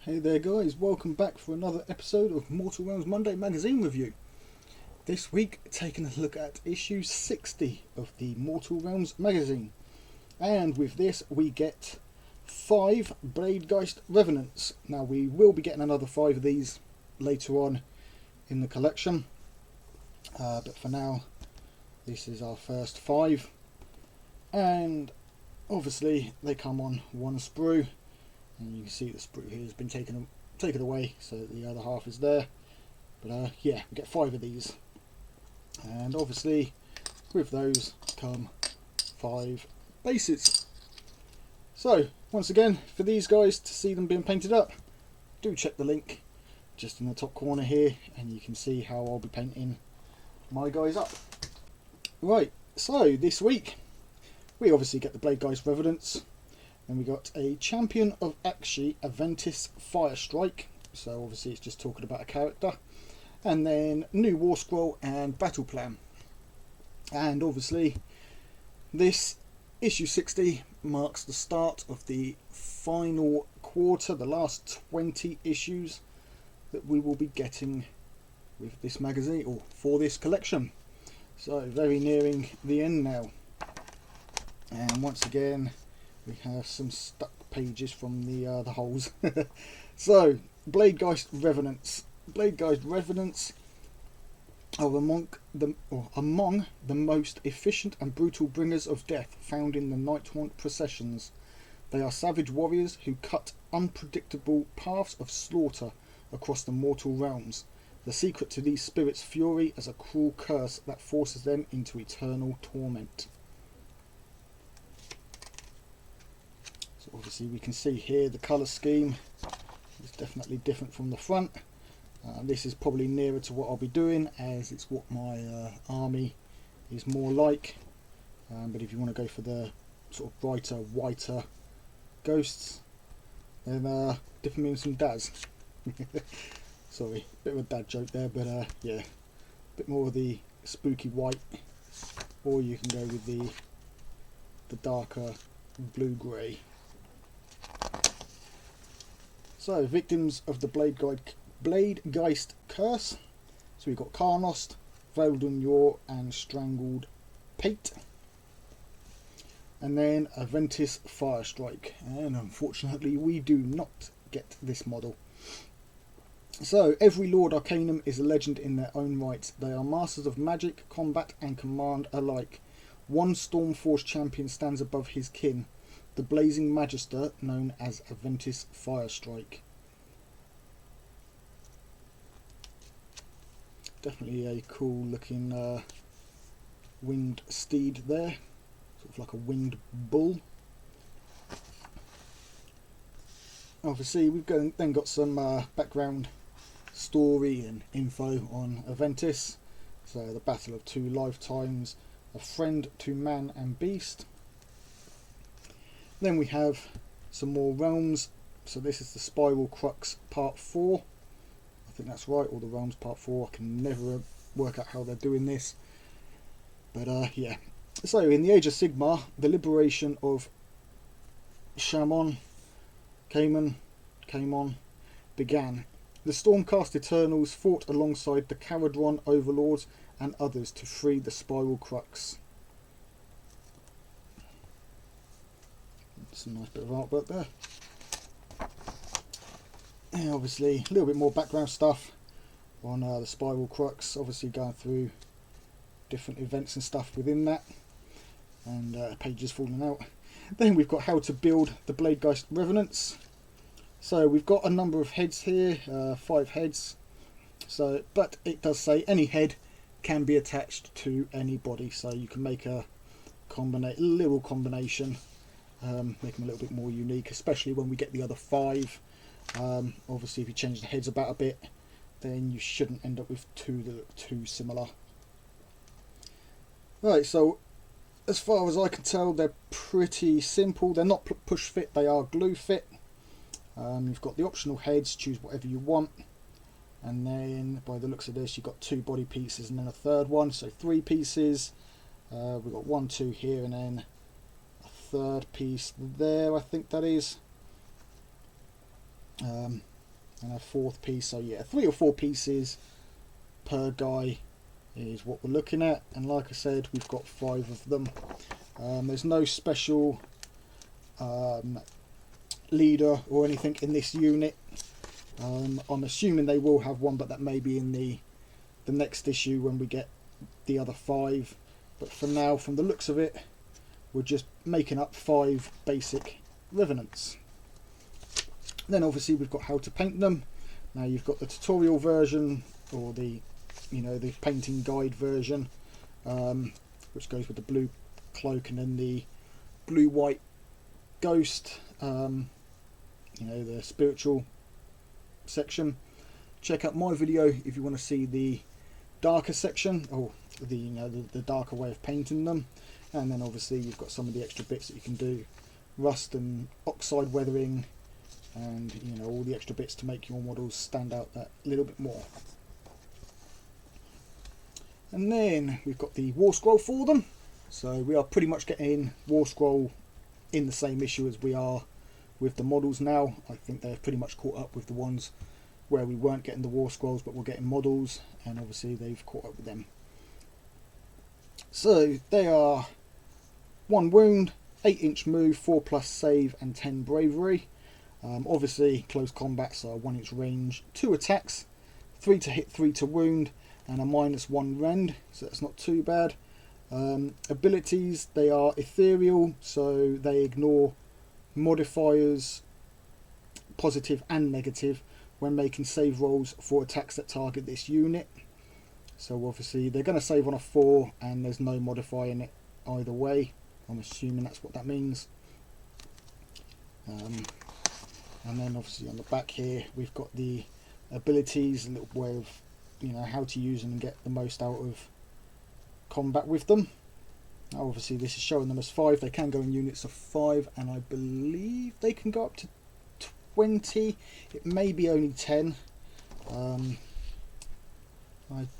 Hey there guys, welcome back for another episode of Mortal Realms Monday Magazine Review. This week taking a look at issue 60 of the Mortal Realms magazine. And with this we get 5 Bladegeist Revenants. Now we will be getting another 5 of these later on in the collection. But for now this is our first 5. And obviously they come on one sprue. And you can see the sprue here has been taken away, so the other half is there. But yeah, we get 5 of these, and obviously with those come 5 bases. So once again, for these guys to see them being painted up, do check the link just in the top corner here, and you can see how I'll be painting my guys up. Right, so this week we obviously get the Bladegeist Revenants. And we got a Champion of Akshi Aventis Firestrike, so obviously it's just talking about a character, and then new Warscroll and battle plan. And obviously this issue 60 marks the start of the final quarter, the last 20 issues that we will be getting with this magazine, or for this collection. So very nearing the end now. And once again we have some stuck pages from the holes. So, Bladegeist Revenants. Bladegeist Revenants are among the most efficient and brutal bringers of death found in the Nighthaunt processions. They are savage warriors who cut unpredictable paths of slaughter across the mortal realms. The secret to these spirits' fury is a cruel curse that forces them into eternal torment. Obviously we can see here the colour scheme is definitely different from the front. This is probably nearer to what I'll be doing, as it's what my army is more like. But if you want to go for the sort of brighter, whiter ghosts, then dip them in some Daz. Sorry, bit of a dad joke there, but yeah, a bit more of the spooky white, or you can go with the darker blue-grey. So, victims of the Bladegeist Curse. So we've got Karnost, Velden Yor and Strangled Pate. And then Aventis Firestrike. And unfortunately we do not get this model. So, every Lord Arcanum is a legend in their own right. They are masters of magic, combat and command alike. One Stormforge champion stands above his kin, the Blazing Magister, known as Aventis Firestrike. Definitely a cool looking winged steed there, sort of like a winged bull. Obviously we've then got some background story and info on Aventis. So the battle of 2 lifetimes, a friend to man and beast. Then we have some more realms. So this is the Spiral Crux Part 4. I think that's right, or the Realms Part 4. I can never work out how they're doing this. But yeah. So in the Age of Sigmar, the liberation of Shamon, Camon began. The Stormcast Eternals fought alongside the Caradron Overlords and others to free the Spiral Crux. Some nice bit of artwork there. And obviously a little bit more background stuff on the Spiral Crux, obviously going through different events and stuff within that, and pages falling out. Then we've got how to build the Bladegeist Revenants. So we've got a number of heads here, 5 heads. So, but it does say any head can be attached to any body, so you can make a little combination. Make them a little bit more unique, especially when we get the other 5. Obviously if you change the heads about a bit, then you shouldn't end up with 2 that look too similar. Right, so as far as I can tell, they're pretty simple. They're not push fit, they are glue fit. You've got the optional heads, choose whatever you want, and then by the looks of this you've got 2 body pieces and then a third one, so 3 pieces. We've got 1, 2 here, and then third piece there, I think that is. and a 4th piece. So yeah, 3 or 4 pieces per guy is what we're looking at, and like I said, we've got 5 of them. There's no special leader or anything in this unit. I'm assuming they will have one, but that may be in the next issue when we get the other 5. But for now, from the looks of it, we're just making up 5 basic Revenants. Then obviously we've got how to paint them. Now you've got the tutorial version, or the the painting guide version, which goes with the blue cloak and then the blue-white ghost, the spiritual section. Check out my video if you want to see the darker section, or the darker way of painting them. And then obviously you've got some of the extra bits that you can do, rust and oxide weathering, and all the extra bits to make your models stand out that little bit more. And then we've got the Warscroll for them. So we are pretty much getting Warscroll in the same issue as we are with the models now. I think they're pretty much caught up with the ones where we weren't getting the Warscrolls but we're getting models, and obviously they've caught up with them. So they are 1 wound, 8-inch move, 4+ save and 10 bravery. Obviously close combat, so 1-inch range, 2 attacks, 3 to hit, 3 to wound, and a -1 rend, so that's not too bad. Abilities, they are ethereal, so they ignore modifiers, positive and negative, when making save rolls for attacks that target this unit. So obviously they're going to save on a 4 and there's no modifier in it either way. I'm assuming that's what that means. And then obviously on the back here we've got the abilities, a little way of how to use them and get the most out of combat with them. Now obviously this is showing them as 5. They can go in units of 5, and I believe they can go up to 20. It may be only 10. I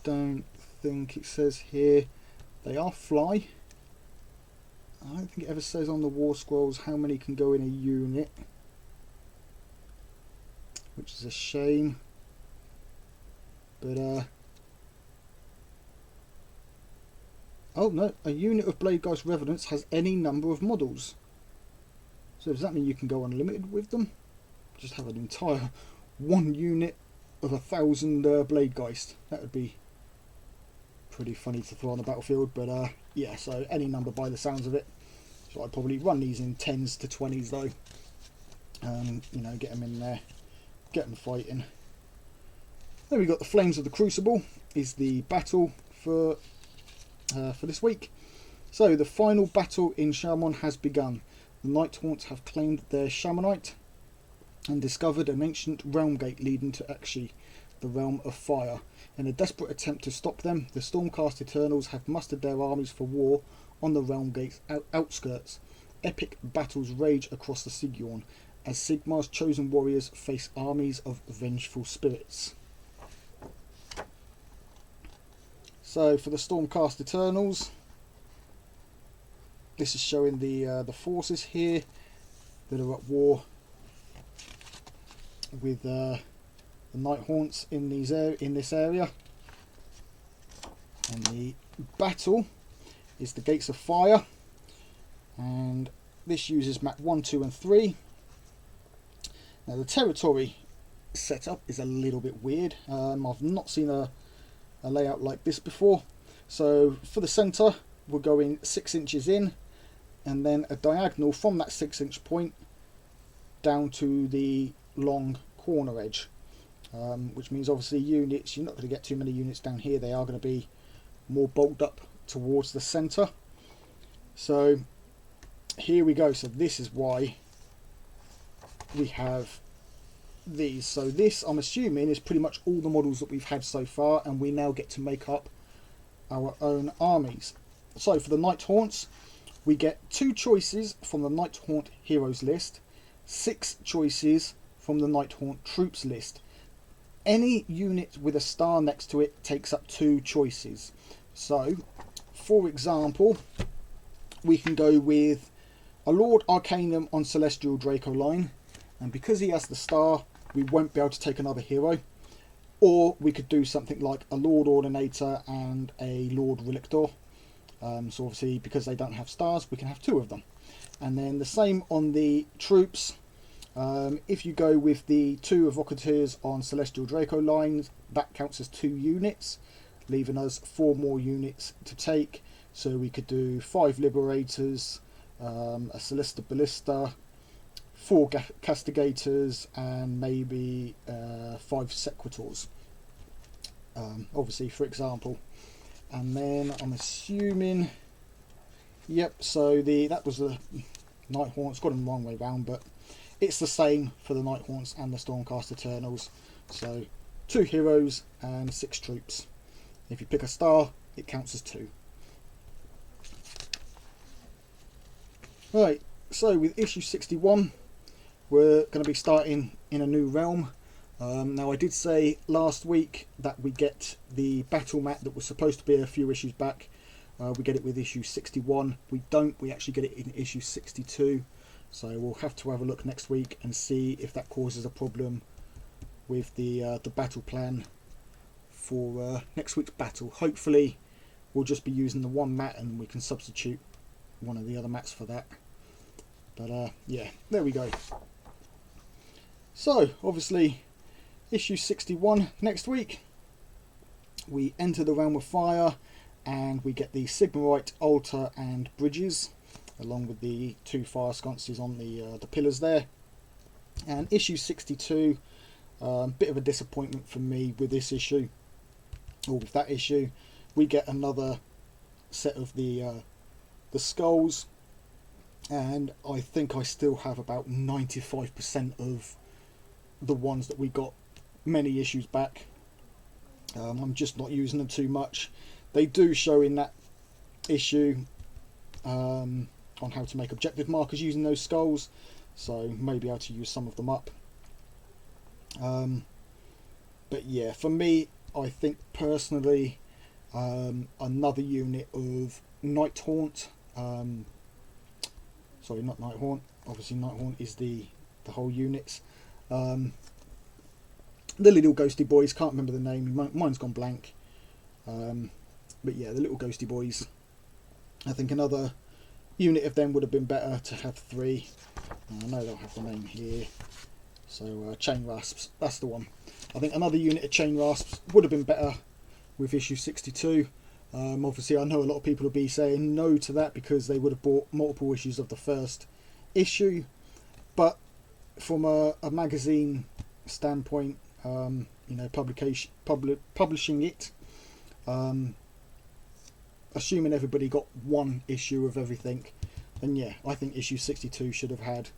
don't think it says here. They are fly. I don't think it ever says on the Warscrolls how many can go in a unit, which is a shame. But oh no, a unit of Bladegeist Revenants has any number of models. So does that mean you can go unlimited with them? Just have an entire 1 unit of 1,000 Bladegeist. That would be pretty funny to throw on the battlefield. But yeah, so any number by the sounds of it. So I'd probably run these in 10s to 20s though. Get them in there, get them fighting. Then we've got the Flames of the Crucible, is the battle for this week. So the final battle in Shaman has begun. The Night Haunts have claimed their Shamanite and discovered an ancient realm gate leading to Akshi, the realm of fire. In a desperate attempt to stop them, the Stormcast Eternals have mustered their armies for war on the realm gate's outskirts. Epic battles rage across the Sigurn as Sigmar's chosen warriors face armies of vengeful spirits. So for the Stormcast Eternals, this is showing the forces here that are at war with the Night Haunts in this area. And the battle is the Gates of Fire, and this uses map 1, 2 and 3. Now the territory setup is a little bit weird. I've not seen a layout like this before. So for the centre we're going 6 inches in, and then a diagonal from that 6-inch point down to the long corner edge, which means obviously units, you're not going to get too many units down here. They are going to be more bulked up towards the centre. So here we go. So this is why we have these. So this, I'm assuming, is pretty much all the models that we've had so far, and we now get to make up our own armies. So for the Night Haunts, we get 2 choices from the Night Haunt Heroes list, 6 choices from the Night Haunt Troops list. Any unit with a star next to it takes up 2 choices. So for example, we can go with a Lord Arcanum on Celestial Draco line, and because he has the star, we won't be able to take another hero. Or we could do something like a Lord Ordinator and a Lord Relictor. So obviously, because they don't have stars, we can have 2 of them. And then the same on the troops. If you go with the 2 Evocateurs on Celestial Draco lines, that counts as 2 units, leaving us 4 more units to take. So we could do 5 Liberators, a Celesta Ballista, 4 Castigators, and maybe 5 Sequitors. Obviously, for example. And then I'm assuming, yep, so that was the Night Haunts. Got them the wrong way round, but it's the same for the Night Haunts and the Stormcast Eternals. So 2 heroes and 6 troops. If you pick a star, it counts as 2. Right, so with issue 61, we're going to be starting in a new realm. Now, I did say last week that we get the battle mat that was supposed to be a few issues back. We get it with issue 61. We don't. We actually get it in issue 62. So we'll have to have a look next week and see if that causes a problem with the battle plan for next week's battle. Hopefully, we'll just be using the one mat and we can substitute one of the other mats for that. But yeah, there we go. So obviously, issue 61 next week. We enter the realm of fire, and we get the Sigmarite altar and bridges, along with the 2 fire sconces on the pillars there. And issue 62, bit of a disappointment for me with this issue, or with that issue. We get another set of the skulls, and I think I still have about 95% of the ones that we got many issues back. I'm just not using them too much. They do show in that issue on how to make objective markers using those skulls, so maybe able to use some of them up. But yeah, for me, I think personally, another unit of Night Haunt, sorry, not Night Haunt, obviously Night Haunt is the whole units. The little ghosty boys, can't remember the name, mine's gone blank. But yeah, the little ghosty boys. I think another unit of them would have been better to have 3. I know they'll have the name here. So Chain Rasps, that's the one. I think another unit of Chain Rasps would have been better with issue 62. Obviously, I know a lot of people will be saying no to that because they would have bought multiple issues of the first issue. But from a magazine standpoint, you know, publishing it, assuming everybody got 1 issue of everything, then yeah, I think issue 62 should have had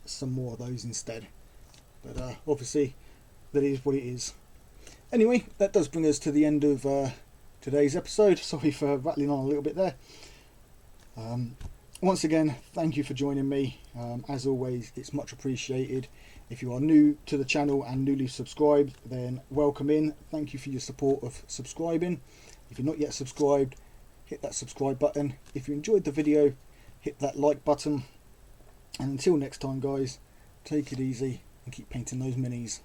some more of those instead. But obviously, that is what it is. Anyway, that does bring us to the end of today's episode. Sorry for rattling on a little bit there. Once again, thank you for joining me. As always, it's much appreciated. If you are new to the channel and newly subscribed, then welcome in. Thank you for your support of subscribing. If you're not yet subscribed, hit that subscribe button. If you enjoyed the video, hit that like button. And until next time, guys, take it easy and keep painting those minis.